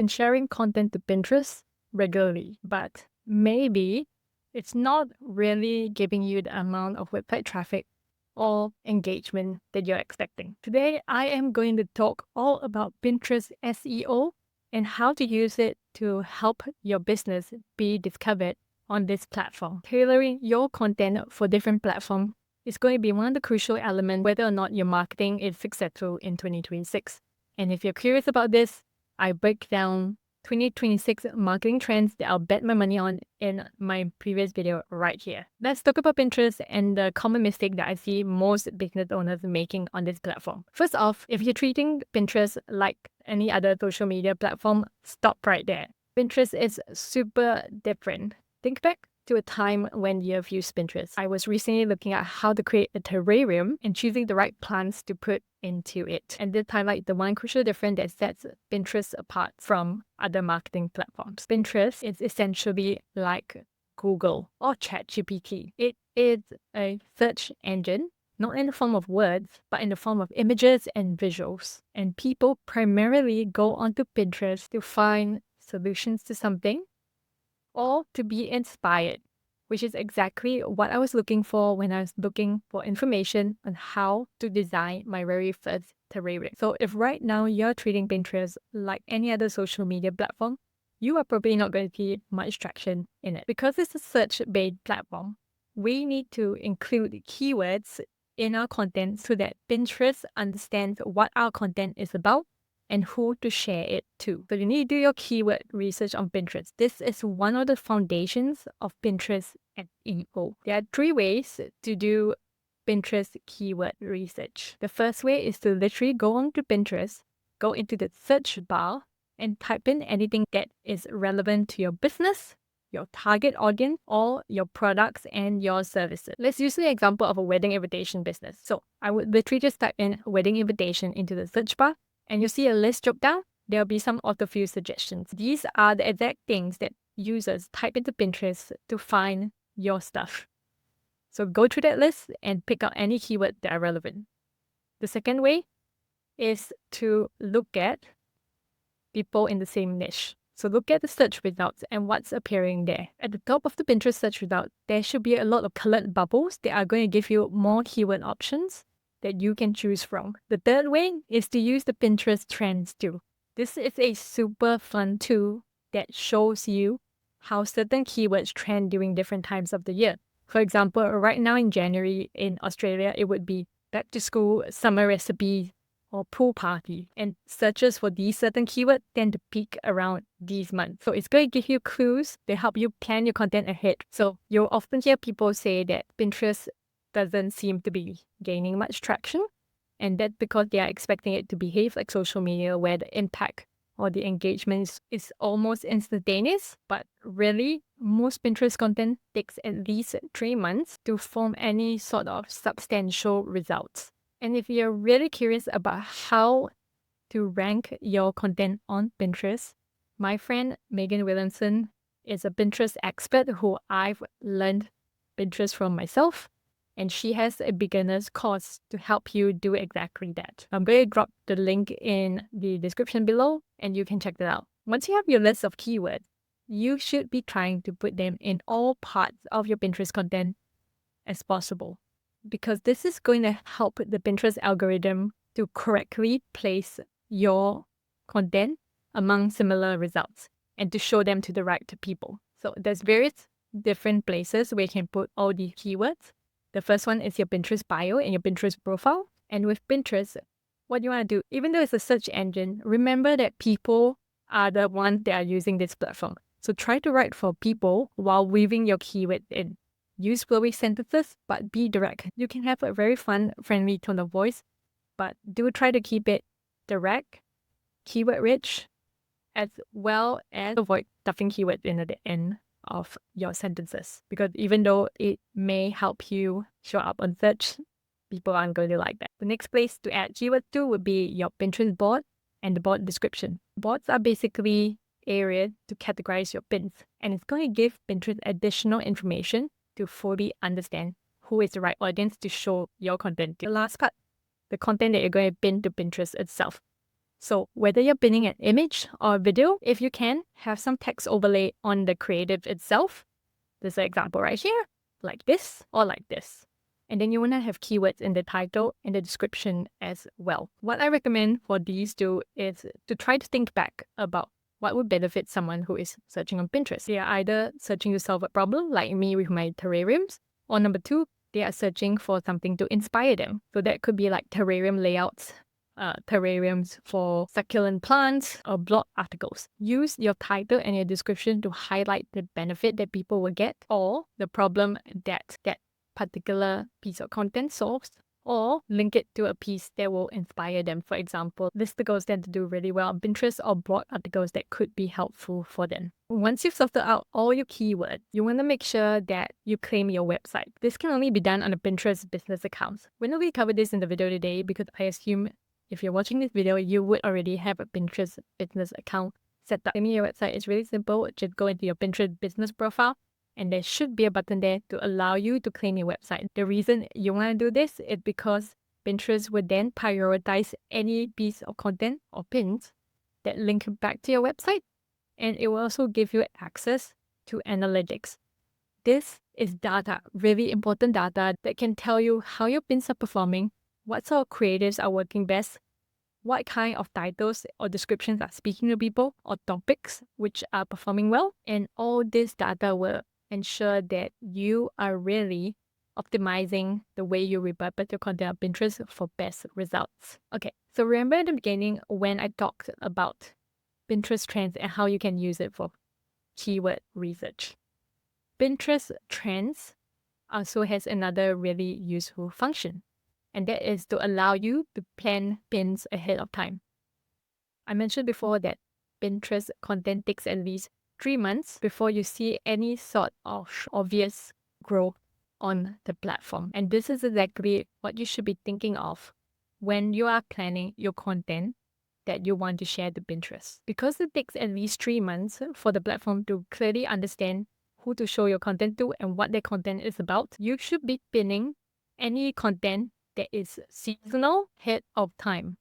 and sharing content to Pinterest regularly, but maybe it's not really giving you the amount of website traffic or engagement that you're expecting. Today, I am going to talk all about Pinterest SEO and how to use it to help your business be discovered on this platform. Tailoring your content for different platforms is going to be one of the crucial elements whether or not your marketing is successful in 2026. And if you're curious about this, I break down 2026 marketing trends that I'll bet my money on in my previous video right here. Let's talk about Pinterest and the common mistake that I see most business owners making on this platform. First off, if you're treating Pinterest like any other social media platform, stop right there. Pinterest is super different. Think back to a time when you've used Pinterest. I was recently looking at how to create a terrarium and choosing the right plants to put into it. And this highlights the one crucial difference that sets Pinterest apart from other marketing platforms. Pinterest is essentially like Google or ChatGPT. It is a search engine, not in the form of words, but in the form of images and visuals. And people primarily go onto Pinterest to find solutions to something or to be inspired, which is exactly what I was looking for when I was looking for information on how to design my very first terrarium. So if right now you're treating Pinterest like any other social media platform, you are probably not going to see much traction in it. Because it's a search-based platform, we need to include keywords in our content so that Pinterest understands what our content is about and who to share it to. So you need to do your keyword research on Pinterest. This is one of the foundations of Pinterest SEO. There are 3 ways to do Pinterest keyword research. The first way is to literally go onto Pinterest, go into the search bar, and type in anything that is relevant to your business, your target audience, or your products and your services. Let's use the example of a wedding invitation business. So I would literally just type in wedding invitation into the search bar, and you'll see a list drop down. There'll be some autofill suggestions. These are the exact things that users type into Pinterest to find your stuff. So go through that list and pick out any keywords that are relevant. The second way is to look at people in the same niche. So look at the search results and what's appearing there. At the top of the Pinterest search result, there should be a lot of colored bubbles that are going to give you more keyword options that you can choose from. The third way is to use the Pinterest trends tool. This is a super fun tool that shows you how certain keywords trend during different times of the year. For example, right now in January in Australia, it would be back to school, summer recipe, or pool party. And searches for these certain keywords tend to peak around these months. So it's going to give you clues to help you plan your content ahead. So you'll often hear people say that Pinterest doesn't seem to be gaining much traction. And that's because they are expecting it to behave like social media where the impact or the engagement is almost instantaneous. But really, most Pinterest content takes at least 3 months to form any sort of substantial results. And if you're really curious about how to rank your content on Pinterest, my friend Megan Williamson is a Pinterest expert who I've learned Pinterest from myself. And she has a beginner's course to help you do exactly that. I'm going to drop the link in the description below and you can check that out. Once you have your list of keywords, you should be trying to put them in all parts of your Pinterest content as possible, because this is going to help the Pinterest algorithm to correctly place your content among similar results and to show them to the right people. So there's various different places where you can put all the keywords. The first one is your Pinterest bio and your Pinterest profile. And with Pinterest, what you want to do, even though it's a search engine, remember that people are the ones that are using this platform. So try to write for people while weaving your keyword in. Use flowy sentences, but be direct. You can have a very fun, friendly tone of voice, but do try to keep it direct, keyword rich, as well as avoid stuffing keywords in at the end of your sentences, because even though it may help you show up on search, people aren't going to like that. The next place to add keywords to would be your Pinterest board and the board description. Boards are basically areas to categorize your pins, and it's going to give Pinterest additional information to fully understand who is the right audience to show your content to. The last part, the content that you're going to pin to Pinterest itself. So whether you're pinning an image or a video, if you can, have some text overlay on the creative itself. There's an example right here, like this or like this. And then you want to have keywords in the title and the description as well. What I recommend for these two is to try to think back about what would benefit someone who is searching on Pinterest. They are either searching to solve a problem, like me with my terrariums, or number two, they are searching for something to inspire them. So that could be like terrarium layouts, terrariums for succulent plants, or blog articles. Use your title and your description to highlight the benefit that people will get, or the problem that that particular piece of content solves, or link it to a piece that will inspire them. For example, listicles tend to do really well on Pinterest, or blog articles that could be helpful for them. Once you've sorted out all your keywords, you want to make sure that you claim your website. This can only be done on a Pinterest business account. We're not going to cover this in the video today because I assume if you're watching this video, you would already have a Pinterest business account set up. Claiming your website is really simple. Just go into your Pinterest business profile, and there should be a button there to allow you to claim your website. The reason you want to do this is because Pinterest would then prioritize any piece of content or pins that link back to your website, and it will also give you access to analytics. This is data, really important data that can tell you how your pins are performing, what sort of creatives are working best, what kind of titles or descriptions are speaking to people, or topics which are performing well. And all this data will ensure that you are really optimizing the way you repurpose your content on Pinterest for best results. Okay, so remember at the beginning when I talked about Pinterest trends and how you can use it for keyword research. Pinterest trends also has another really useful function, and that is to allow you to plan pins ahead of time. I mentioned before that Pinterest content takes at least 3 months before you see any sort of obvious growth on the platform. And this is exactly what you should be thinking of when you are planning your content that you want to share to Pinterest. Because it takes at least 3 months for the platform to clearly understand who to show your content to and what their content is about, you should be pinning any content that is seasonal ahead of time,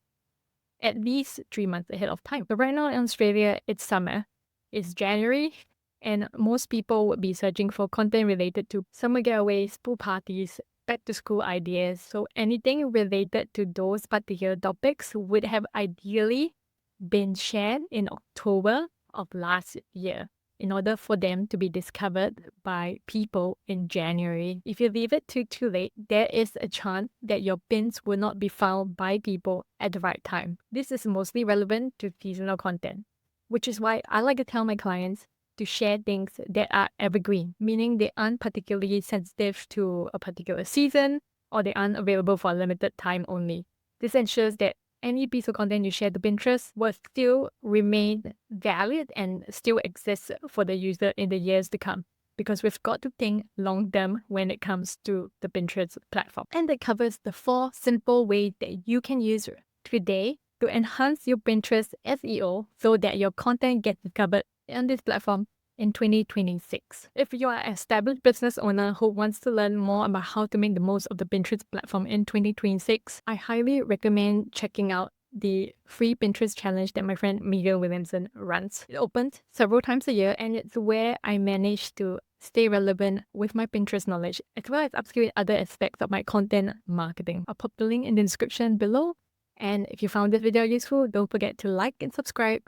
at least 3 months ahead of time. So right now in Australia, it's summer, it's January, and most people would be searching for content related to summer getaways, pool parties, back to school ideas. So anything related to those particular topics would have ideally been shared in October of last year, in order for them to be discovered by people in January. If you leave it too late, there is a chance that your pins will not be found by people at the right time. This is mostly relevant to seasonal content, which is why I like to tell my clients to share things that are evergreen, meaning they aren't particularly sensitive to a particular season, or they aren't available for a limited time only. This ensures that any piece of content you share to Pinterest will still remain valid and still exist for the user in the years to come, because we've got to think long term when it comes to the Pinterest platform. And that covers the 4 simple ways that you can use today to enhance your Pinterest SEO so that your content gets discovered on this platform in 2026. If you are an established business owner who wants to learn more about how to make the most of the Pinterest platform in 2026, I highly recommend checking out the free Pinterest challenge that my friend Miguel Williamson runs. It opens several times a year, and it's where I manage to stay relevant with my Pinterest knowledge, as well as upskill in other aspects of my content marketing. I'll put the link in the description below. And if you found this video useful, don't forget to like and subscribe,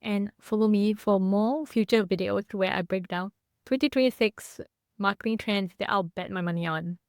and follow me for more future videos where I break down 2026 marketing trends that I'll bet my money on.